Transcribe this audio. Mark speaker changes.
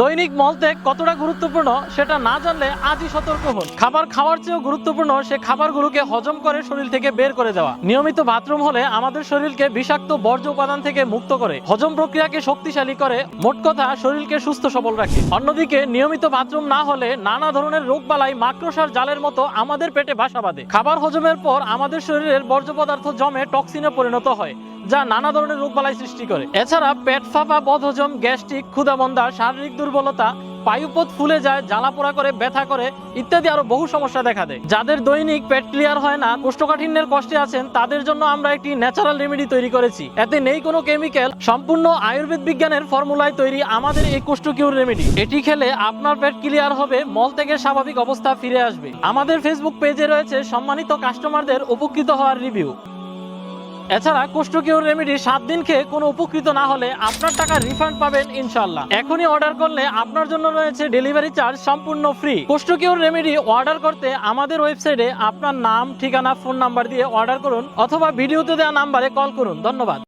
Speaker 1: দৈনিক মলত্যাগ কতটা গুরুত্বপূর্ণ সেটা না জানলে আজই সতর্ক হন। খাবার খাওয়ার চেয়েও গুরুত্বপূর্ণ সে খাবারগুলোকে হজম করে শরীর থেকে বের করে দেওয়া। নিয়মিত বাথরুম হলে আমাদের শরীরকে বিষাক্ত বর্জ্য উপাদান থেকে মুক্ত করে, হজম প্রক্রিয়াকে শক্তিশালী করে, মোট কথা শরীরকে সুস্থ সবল রাখে। অন্যদিকে নিয়মিত বাথরুম না হলে নানা ধরনের রোগবালাই মাকড়সার জালের মতো আমাদের পেটে বাসা বাঁধে। খাবার হজমের পর আমাদের শরীরের বর্জ্য পদার্থ জমে টক্সিনে পরিণত হয়, যা নানা ধরনের রোগবালাই সৃষ্টি করে। এছাড়া পেট ফাঁপা, বদহজম, গ্যাস্ট্রিক, ক্ষুধামন্দা, শারীরিক দুর্বলতা, পায়ুপথ ফুলে যায়, জ্বালাপোড়া করে, ব্যথা করে ইত্যাদি আরো বহু সমস্যা দেখা দেয়। যাদের দৈনিক পেট ক্লিয়ার হয় না, কোষ্ঠকাঠিন্যের কষ্টে আছেন, তাদের জন্য আমরা একটি ন্যাচারাল রেমেডি তৈরি করেছি। এতে নেই কোনো কেমিক্যাল, সম্পূর্ণ আয়ুর্বেদ বিজ্ঞানের ফর্মুলায় তৈরি আমাদের এই কোষ্ঠ কিউর রেমেডি। এটি খেলে আপনার পেট ক্লিয়ার হবে, মল থেকে স্বাভাবিক অবস্থা ফিরে আসবে। আমাদের ফেসবুক পেজে রয়েছে সম্মানিত কাস্টমারদের উপকৃত হওয়ার রিভিউ। এছাড়া কোষ্ঠ কিউর রেমেডি 7 দিন খেয়ে কোনো উপকৃত না হলে আপনার টাকা রিফান্ড পাবেন ইনশাআল্লাহ। এখনই অর্ডার করলে আপনার জন্য রয়েছে ডেলিভারি চার্জ সম্পূর্ণ ফ্রি। কোষ্ঠ কিউর রেমেডি অর্ডার করতে আমাদের ওয়েবসাইটে আপনার নাম, ঠিকানা, ফোন নাম্বার দিয়ে অর্ডার করুন অথবা ভিডিওতে দেওয়া নাম্বারে কল করুন। ধন্যবাদ।